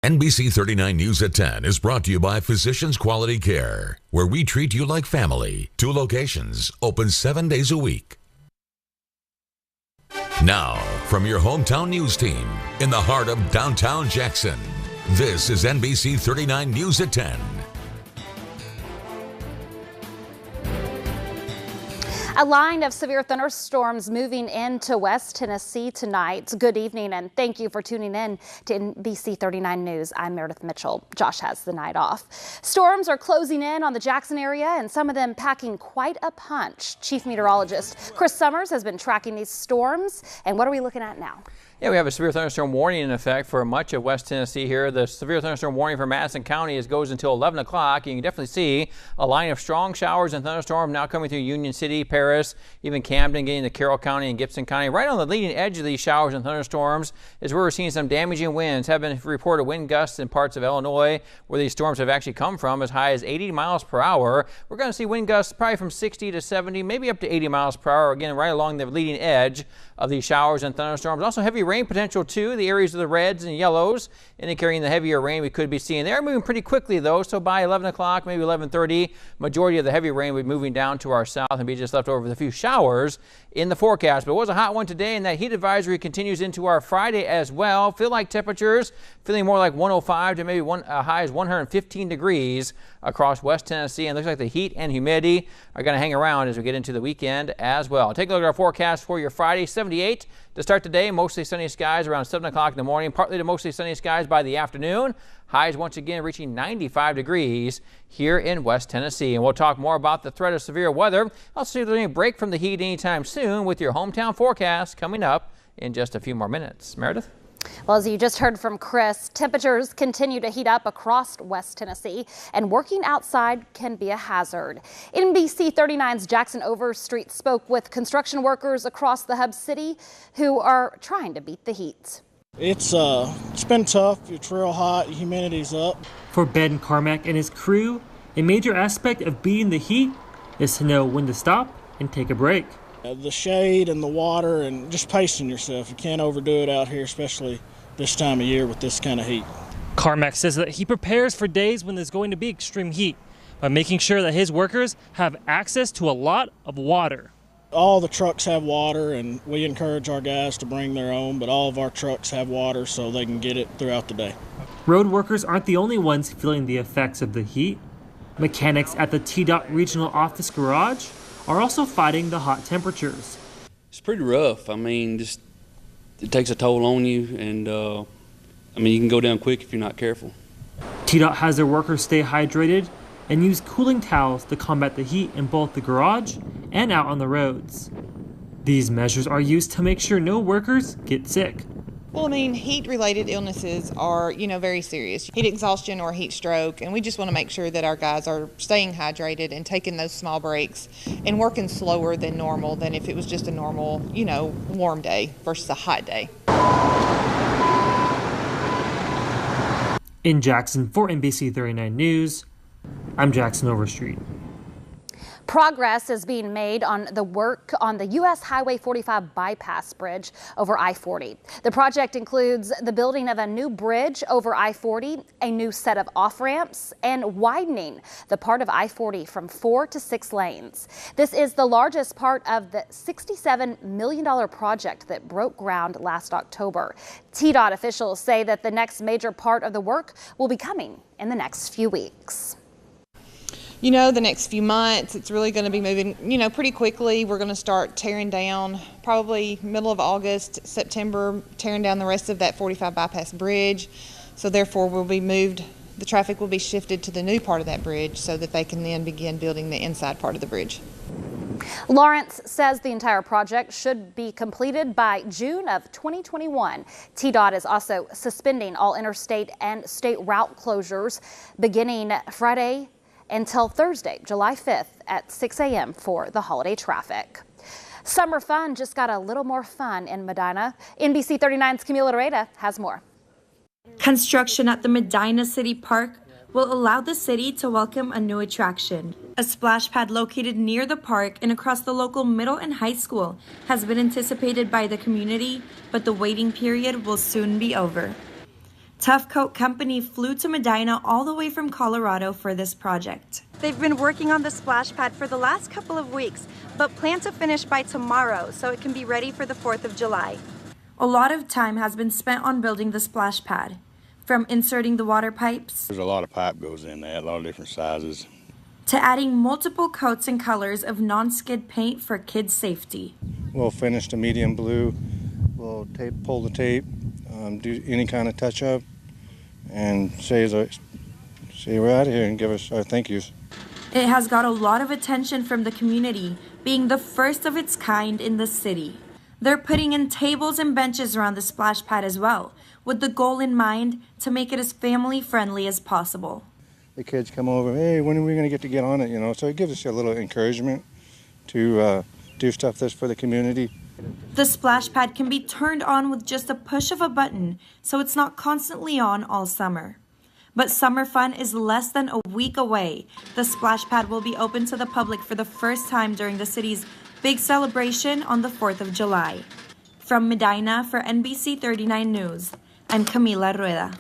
NBC 39 News at 10 is brought to you by Physicians Quality Care, where we treat you like family. 2 locations, open 7 days a week. Now, from your hometown news team in the heart of downtown Jackson, this is NBC 39 News at 10. A line of severe thunderstorms moving into West Tennessee tonight. Good evening and thank you for tuning in to NBC 39 News. I'm Meredith Mitchell. Josh has the night off. Storms are closing in on the Jackson area and some of them packing quite a punch. Chief Meteorologist Chris Summers has been tracking these storms. And what are we looking at now? Yeah, we have a severe thunderstorm warning in effect for much of West Tennessee here. The severe thunderstorm warning for Madison County goes until 11 o'clock. You can definitely see a line of strong showers and thunderstorms now coming through Union City, Paris, even Camden, getting to Carroll County and Gibson County. Right on the leading edge of these showers and thunderstorms is where we're seeing some damaging winds. Have been reported wind gusts in parts of Illinois where these storms have actually come from as high as 80 miles per hour. We're going to see wind gusts probably from 60 to 70, maybe up to 80 miles per hour. Again, right along the leading edge of these showers and thunderstorms. Also heavy rain potential too. The areas of the reds and yellows indicating the heavier rain we could be seeing. They're moving pretty quickly though, so by 11 o'clock, maybe 11:30, majority of the heavy rain will be moving down to our south and be just left over with a few showers in the forecast. But it was a hot one today, and that heat advisory continues into our Friday as well. Feel like temperatures feeling more like 105 to maybe high as 115 degrees across West Tennessee, and looks like the heat and humidity are going to hang around as we get into the weekend as well. Take a look at our forecast for your Friday. 78 to start today, mostly sunny skies around 7 o'clock in the morning, partly to mostly sunny skies by the afternoon. Highs once again reaching 95 degrees here in West Tennessee. And we'll talk more about the threat of severe weather. I'll see if there's any break from the heat anytime soon with your hometown forecast coming up in just a few more minutes. Meredith? Well, as you just heard from Chris, temperatures continue to heat up across West Tennessee, and working outside can be a hazard. NBC 39's Jackson Overstreet spoke with construction workers across the hub city who are trying to beat the heat. It's been tough. It's real hot. Humidity's up. For Ben Carmack and his crew, a major aspect of beating the heat is to know when to stop and take a break. The shade and the water and just pacing yourself. You can't overdo it out here, especially this time of year with this kind of heat. Carmack says that he prepares for days when there's going to be extreme heat by making sure that his workers have access to a lot of water. All the trucks have water, and we encourage our guys to bring their own, but all of our trucks have water so they can get it throughout the day. Road workers aren't the only ones feeling the effects of the heat. Mechanics at the TDOT Regional Office Garage are also fighting the hot temperatures. It's pretty rough. I mean, just it takes a toll on you, and you can go down quick if you're not careful. TDOT has their workers stay hydrated and use cooling towels to combat the heat in both the garage and out on the roads. These measures are used to make sure no workers get sick. Well, heat-related illnesses are, very serious. Heat exhaustion or heat stroke, and we just want to make sure that our guys are staying hydrated and taking those small breaks and working slower than normal than if it was just a normal, warm day versus a hot day. In Jackson for NBC 39 News, I'm Jackson Overstreet. Progress is being made on the work on the U.S. Highway 45 bypass bridge over I-40. The project includes the building of a new bridge over I-40, a new set of off-ramps, and widening the part of I-40 from 4 to 6 lanes. This is the largest part of the $67 million project that broke ground last October. TDOT officials say that the next major part of the work will be coming in the next few weeks. The next few months, it's really going to be moving, pretty quickly. We're going to start tearing down probably middle of August, September, tearing down the rest of that 45 bypass bridge. So therefore, the traffic will be shifted to the new part of that bridge so that they can then begin building the inside part of the bridge. Lawrence says the entire project should be completed by June of 2021. TDOT is also suspending all interstate and state route closures beginning Friday until Thursday, July 5th at 6 a.m. for the holiday traffic. Summer fun just got a little more fun in Medina. NBC 39's Camila Doreda has more. Construction at the Medina City Park will allow the city to welcome a new attraction. A splash pad located near the park and across the local middle and high school has been anticipated by the community, but the waiting period will soon be over. Tough Coat Company flew to Medina all the way from Colorado for this project. They've been working on the splash pad for the last couple of weeks, but plan to finish by tomorrow so it can be ready for the 4th of July. A lot of time has been spent on building the splash pad, from inserting the water pipes. There's a lot of pipe goes in there, a lot of different sizes. To adding multiple coats and colors of non-skid paint for kids' safety. We'll finish the medium blue, we'll pull the tape, do any kind of touch-up, and say we're out of here and give us our thank yous. It has got a lot of attention from the community, being the first of its kind in the city. They're putting in tables and benches around the splash pad as well, with the goal in mind to make it as family-friendly as possible. The kids come over, hey, when are we going to get on it, so it gives us a little encouragement to do stuff that's for the community. The splash pad can be turned on with just a push of a button, so it's not constantly on all summer. But summer fun is less than a week away. The splash pad will be open to the public for the first time during the city's big celebration on the 4th of July. From Medina for NBC 39 News, I'm Camila Rueda.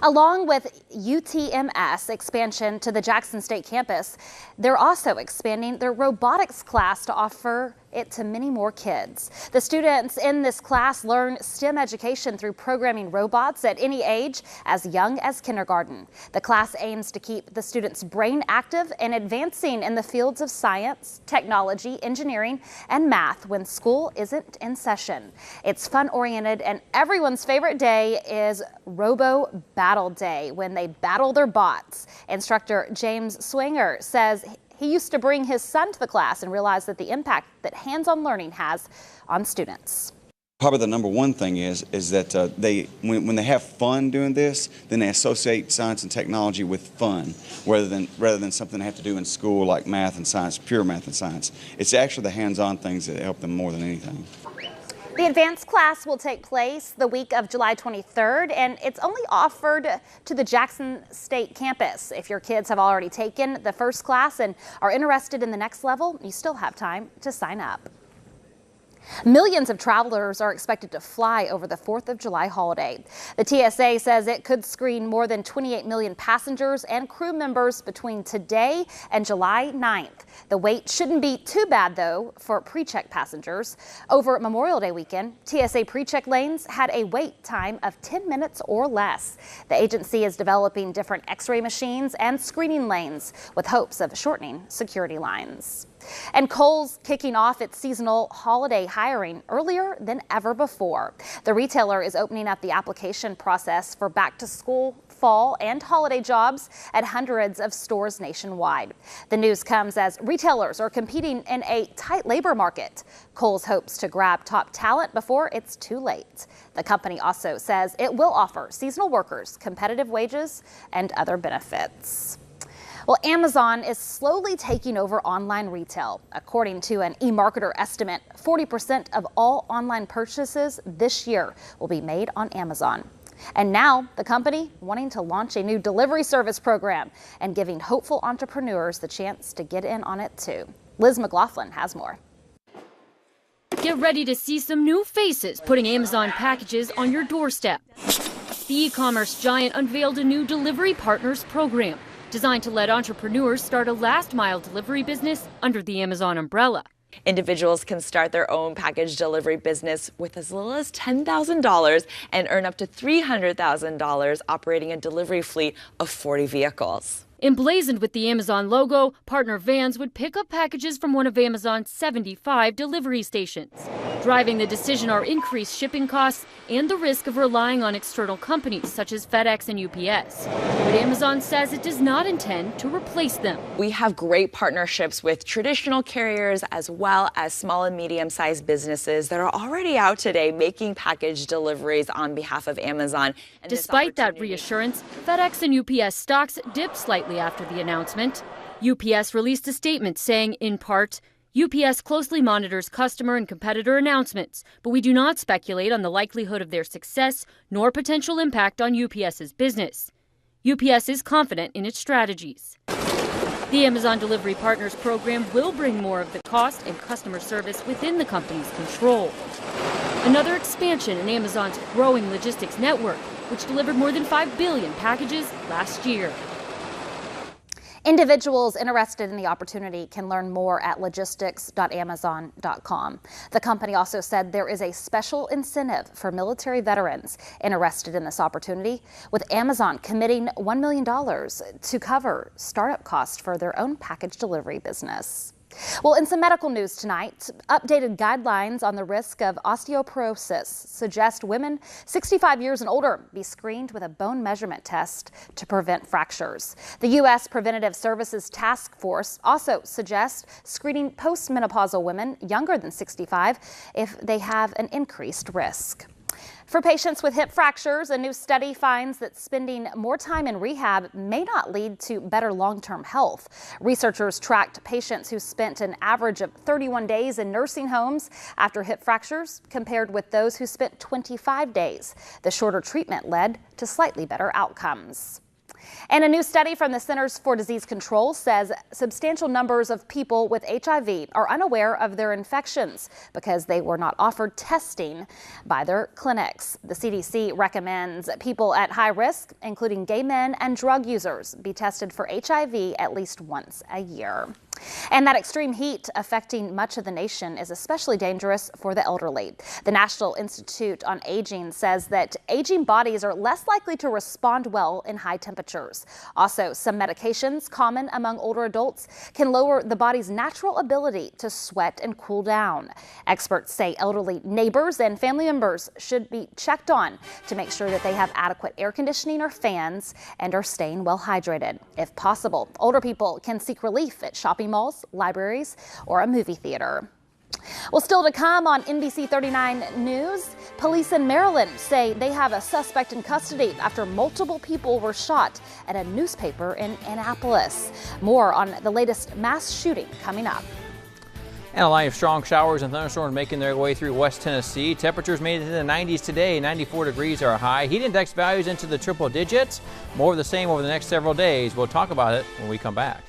Along with UTMS expansion to the Jackson State campus, they're also expanding their robotics class to offer it to many more kids. The students in this class learn STEM education through programming robots at any age as young as kindergarten. The class aims to keep the students' brain active and advancing in the fields of science, technology, engineering, and math when school isn't in session. It's fun-oriented, and everyone's favorite day is Robo Battle Day, when they battle their bots. Instructor James Swinger says he used to bring his son to the class and realized that the impact that hands-on learning has on students. Probably the number one thing is that when they have fun doing this, then they associate science and technology with fun, rather than something they have to do in school like math and science, pure math and science. It's actually the hands-on things that help them more than anything. The advanced class will take place the week of July 23rd, and it's only offered to the Jackson State campus. If your kids have already taken the first class and are interested in the next level, you still have time to sign up. Millions of travelers are expected to fly over the 4th of July holiday. The TSA says it could screen more than 28 million passengers and crew members between today and July 9th. The wait shouldn't be too bad, though, for pre-check passengers. Over Memorial Day weekend, TSA pre-check lanes had a wait time of 10 minutes or less. The agency is developing different X-ray machines and screening lanes with hopes of shortening security lines. And Kohl's kicking off its seasonal holiday hiring earlier than ever before. The retailer is opening up the application process for back-to-school, fall, and holiday jobs at hundreds of stores nationwide. The news comes as retailers are competing in a tight labor market. Kohl's hopes to grab top talent before it's too late. The company also says it will offer seasonal workers competitive wages and other benefits. Well, Amazon is slowly taking over online retail. According to an eMarketer estimate, 40% of all online purchases this year will be made on Amazon. And now the company wanting to launch a new delivery service program and giving hopeful entrepreneurs the chance to get in on it too. Liz McLaughlin has more. Get ready to see some new faces putting Amazon packages on your doorstep. The e-commerce giant unveiled a new delivery partners program designed to let entrepreneurs start a last-mile delivery business under the Amazon umbrella. Individuals can start their own package delivery business with as little as $10,000 and earn up to $300,000 operating a delivery fleet of 40 vehicles. Emblazoned with the Amazon logo, partner vans would pick up packages from one of Amazon's 75 delivery stations. Driving the decision are increased shipping costs and the risk of relying on external companies such as FedEx and UPS. But Amazon says it does not intend to replace them. We have great partnerships with traditional carriers as well as small and medium-sized businesses that are already out today making package deliveries on behalf of Amazon. And despite that reassurance, FedEx and UPS stocks dipped slightly after the announcement. UPS released a statement saying, in part, UPS closely monitors customer and competitor announcements, but we do not speculate on the likelihood of their success nor potential impact on UPS's business. UPS is confident in its strategies. The Amazon Delivery Partners program will bring more of the cost and customer service within the company's control. Another expansion in Amazon's growing logistics network, which delivered more than 5 billion packages last year. Individuals interested in the opportunity can learn more at logistics.amazon.com. The company also said there is a special incentive for military veterans interested in this opportunity, with Amazon committing $1 million to cover startup costs for their own package delivery business. Well, in some medical news tonight, updated guidelines on the risk of osteoporosis suggest women 65 years and older be screened with a bone measurement test to prevent fractures. The U.S. Preventative Services Task Force also suggests screening postmenopausal women younger than 65 if they have an increased risk. For patients with hip fractures, a new study finds that spending more time in rehab may not lead to better long-term health. Researchers tracked patients who spent an average of 31 days in nursing homes after hip fractures compared with those who spent 25 days. The shorter treatment led to slightly better outcomes. And a new study from the Centers for Disease Control says substantial numbers of people with HIV are unaware of their infections because they were not offered testing by their clinics. The CDC recommends people at high risk, including gay men and drug users, be tested for HIV at least once a year. And that extreme heat affecting much of the nation is especially dangerous for the elderly. The National Institute on Aging says that aging bodies are less likely to respond well in high temperatures. Also, some medications common among older adults can lower the body's natural ability to sweat and cool down. Experts say elderly neighbors and family members should be checked on to make sure that they have adequate air conditioning or fans and are staying well hydrated. If possible, older people can seek relief at shopping malls, libraries, or a movie theater. Well, still to come on NBC 39 News, police in Maryland say they have a suspect in custody after multiple people were shot at a newspaper in Annapolis. More on the latest mass shooting coming up. And a line of strong showers and thunderstorms making their way through West Tennessee. Temperatures made it into the 90s today. 94 degrees are high. Heat index values into the triple digits. More of the same over the next several days. We'll talk about it when we come back.